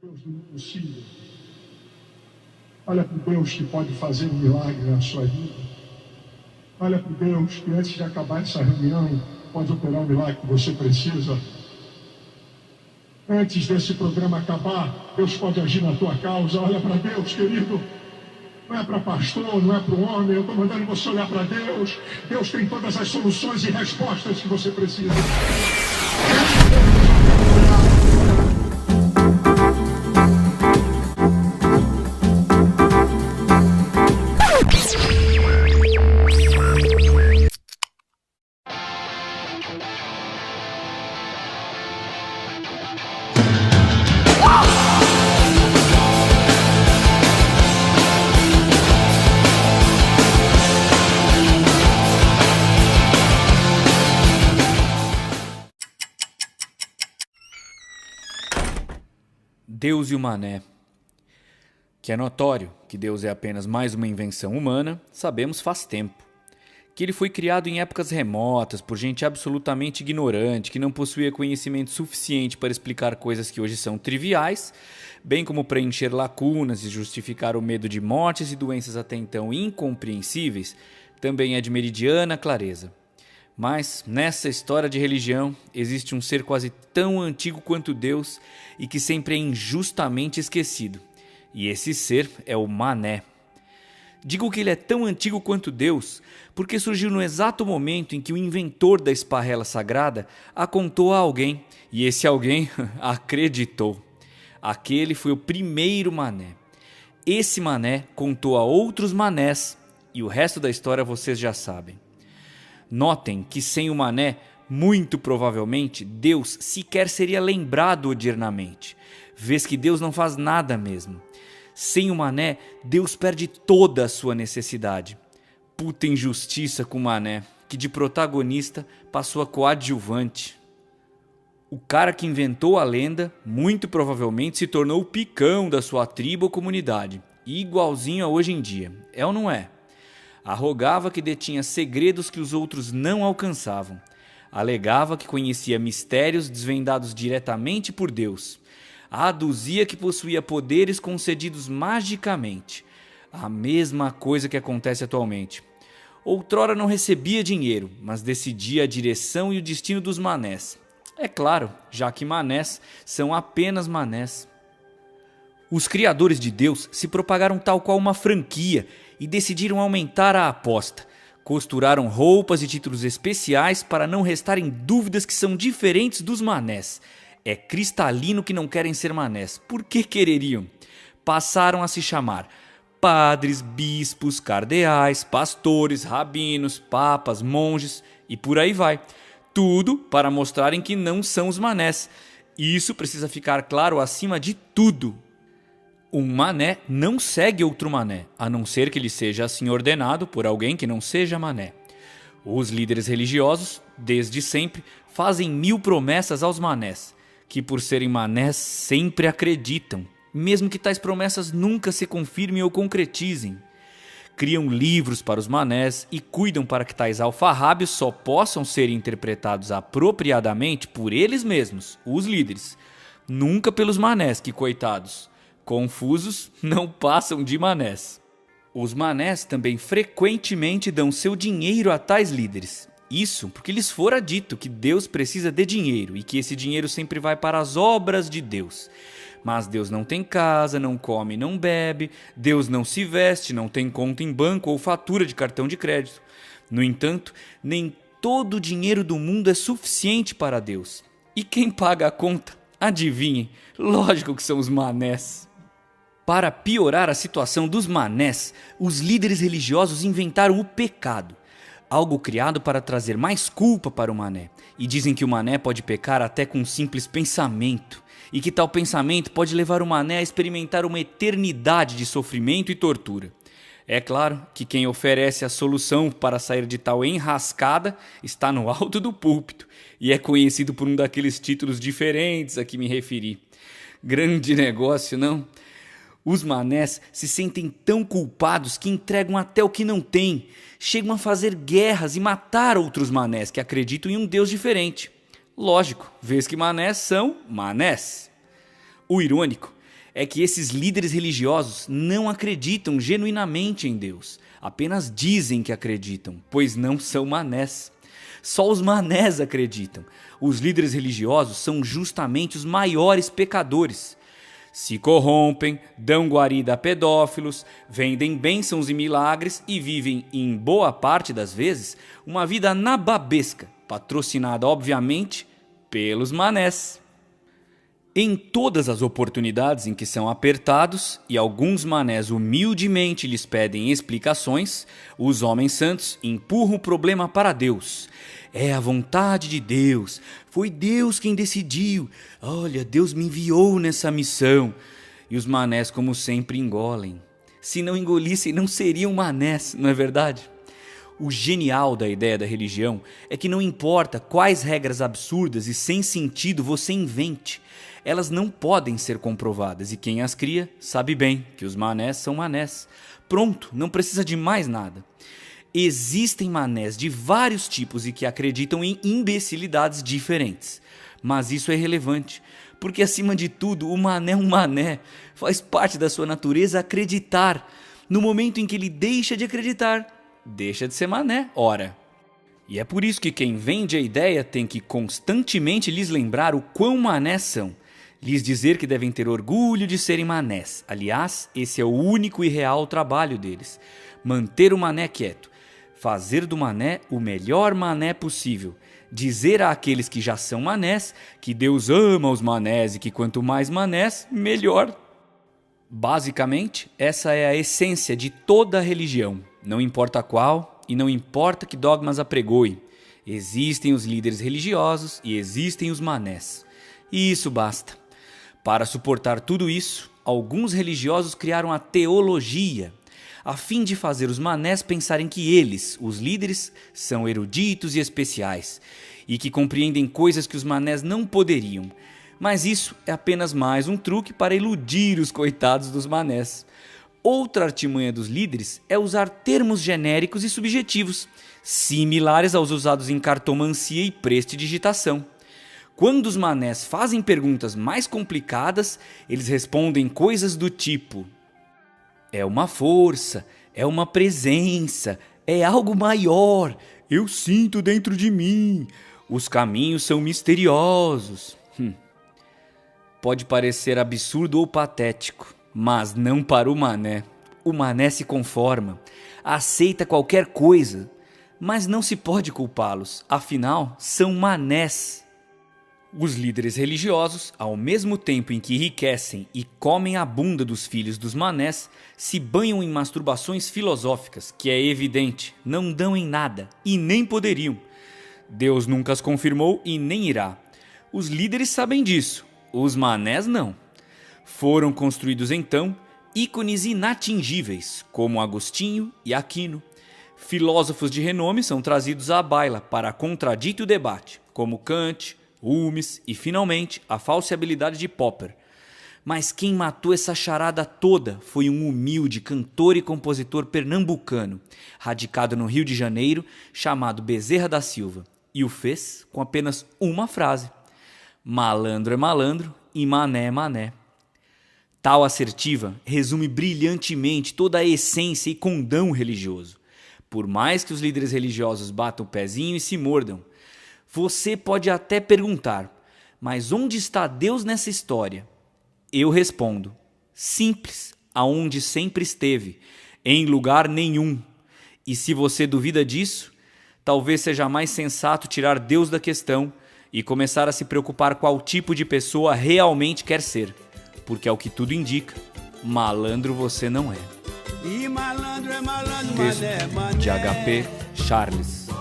Deus do impossível. Olha para o Deus que pode fazer um milagre na sua vida. Olha para o Deus que antes de acabar essa reunião pode operar o milagre que você precisa. Antes desse programa acabar, Deus pode agir na tua causa. Olha para Deus, querido. Não é para pastor, não é para o homem. Eu estou mandando você olhar para Deus. Deus tem todas as soluções e respostas que você precisa. Deus e o mané. Que é notório que Deus é apenas mais uma invenção humana, sabemos faz tempo. Que ele foi criado em épocas remotas por gente absolutamente ignorante, que não possuía conhecimento suficiente para explicar coisas que hoje são triviais, bem como preencher lacunas e justificar o medo de mortes e doenças até então incompreensíveis, também é de meridiana clareza. Mas, nessa história de religião, existe um ser quase tão antigo quanto Deus e que sempre é injustamente esquecido. E esse ser é o mané. Digo que ele é tão antigo quanto Deus porque surgiu no exato momento em que o inventor da esparrela sagrada a contou a alguém, e esse alguém acreditou. Aquele foi o primeiro mané. Esse mané contou a outros manés, e o resto da história vocês já sabem. Notem que sem o mané, muito provavelmente, Deus sequer seria lembrado odiernamente, vez que Deus não faz nada mesmo. Sem o mané, Deus perde toda a sua necessidade. Puta injustiça com o mané, que de protagonista passou a coadjuvante. O cara que inventou a lenda, muito provavelmente se tornou o picão da sua tribo ou comunidade, igualzinho a hoje em dia, é ou não é? Arrogava que detinha segredos que os outros não alcançavam. Alegava que conhecia mistérios desvendados diretamente por Deus. Aduzia que possuía poderes concedidos magicamente. A mesma coisa que acontece atualmente. Outrora não recebia dinheiro, mas decidia a direção e o destino dos manés. É claro, já que manés são apenas manés. Os criadores de Deus se propagaram tal qual uma franquia e decidiram aumentar a aposta. Costuraram roupas e títulos especiais para não restarem dúvidas que são diferentes dos manés. É cristalino que não querem ser manés. Por que quereriam? Passaram a se chamar padres, bispos, cardeais, pastores, rabinos, papas, monges e por aí vai. Tudo para mostrarem que não são os manés. Isso precisa ficar claro acima de tudo. Um mané não segue outro mané, a não ser que ele seja assim ordenado por alguém que não seja mané. Os líderes religiosos, desde sempre, fazem 1000 promessas aos manés, que por serem manés sempre acreditam, mesmo que tais promessas nunca se confirmem ou concretizem. Criam livros para os manés e cuidam para que tais alfarrábios só possam ser interpretados apropriadamente por eles mesmos, os líderes, nunca pelos manés que, coitados, confusos, não passam de manés. Os manés também frequentemente dão seu dinheiro a tais líderes. Isso porque lhes fora dito que Deus precisa de dinheiro e que esse dinheiro sempre vai para as obras de Deus. Mas Deus não tem casa, não come, não bebe, Deus não se veste, não tem conta em banco ou fatura de cartão de crédito. No entanto, nem todo o dinheiro do mundo é suficiente para Deus. E quem paga a conta? Adivinhem, lógico que são os manés. Para piorar a situação dos manés, os líderes religiosos inventaram o pecado, algo criado para trazer mais culpa para o mané, e dizem que o mané pode pecar até com um simples pensamento, e que tal pensamento pode levar o mané a experimentar uma eternidade de sofrimento e tortura. É claro que quem oferece a solução para sair de tal enrascada está no alto do púlpito, e é conhecido por um daqueles títulos diferentes a que me referi. Grande negócio, não? Os manés se sentem tão culpados que entregam até o que não têm, chegam a fazer guerras e matar outros manés que acreditam em um Deus diferente. Lógico, vez que manés são manés. O irônico é que esses líderes religiosos não acreditam genuinamente em Deus. Apenas dizem que acreditam, pois não são manés. Só os manés acreditam. Os líderes religiosos são justamente os maiores pecadores. Se corrompem, dão guarida a pedófilos, vendem bênçãos e milagres e vivem, em boa parte das vezes, uma vida nababesca, patrocinada, obviamente, pelos manés. Em todas as oportunidades em que são apertados e alguns manés humildemente lhes pedem explicações, os homens santos empurram o problema para Deus. É a vontade de Deus, foi Deus quem decidiu, olha, Deus me enviou nessa missão. E os manés, como sempre, engolem. Se não engolissem, não seriam manés, não é verdade? O genial da ideia da religião é que não importa quais regras absurdas e sem sentido você invente, elas não podem ser comprovadas e quem as cria sabe bem que os manés são manés. Pronto, não precisa de mais nada. Existem manés de vários tipos e que acreditam em imbecilidades diferentes. Mas isso é irrelevante, porque acima de tudo, o mané é um mané. Faz parte da sua natureza acreditar. No momento em que ele deixa de acreditar, deixa de ser mané, ora. E é por isso que quem vende a ideia tem que constantemente lhes lembrar o quão manés são. Lhes dizer que devem ter orgulho de serem manés. Aliás, esse é o único e real trabalho deles. Manter o mané quieto. Fazer do mané o melhor mané possível. Dizer àqueles que já são manés que Deus ama os manés e que quanto mais manés, melhor. Basicamente, essa é a essência de toda a religião. Não importa qual e não importa que dogmas apregoe. Existem os líderes religiosos e existem os manés. E isso basta. Para suportar tudo isso, alguns religiosos criaram a teologia, a fim de fazer os manés pensarem que eles, os líderes, são eruditos e especiais, e que compreendem coisas que os manés não poderiam. Mas isso é apenas mais um truque para iludir os coitados dos manés. Outra artimanha dos líderes é usar termos genéricos e subjetivos, similares aos usados em cartomancia e prestidigitação. Quando os manés fazem perguntas mais complicadas, eles respondem coisas do tipo: é uma força, é uma presença, é algo maior, eu sinto dentro de mim, os caminhos são misteriosos. Pode parecer absurdo ou patético, mas não para o mané. O mané se conforma, aceita qualquer coisa, mas não se pode culpá-los, afinal, são manés. Os líderes religiosos, ao mesmo tempo em que enriquecem e comem a bunda dos filhos dos manés, se banham em masturbações filosóficas, que é evidente, não dão em nada e nem poderiam. Deus nunca as confirmou e nem irá. Os líderes sabem disso, os manés não. Foram construídos então ícones inatingíveis, como Agostinho e Aquino. Filósofos de renome são trazidos à baila para contradito debate, como Kant, Humes e, finalmente, a falseabilidade de Popper. Mas quem matou essa charada toda foi um humilde cantor e compositor pernambucano, radicado no Rio de Janeiro, chamado Bezerra da Silva, e o fez com apenas uma frase: malandro é malandro e mané é mané. Tal assertiva resume brilhantemente toda a essência e condão religioso. Por mais que os líderes religiosos batam o pezinho e se mordam, você pode até perguntar, mas onde está Deus nessa história? Eu respondo, simples, aonde sempre esteve, em lugar nenhum. E se você duvida disso, talvez seja mais sensato tirar Deus da questão e começar a se preocupar qual tipo de pessoa realmente quer ser, porque ao que tudo indica, malandro você não é. E malandro é malandro, Texto mané, mané. de H.P. Charles.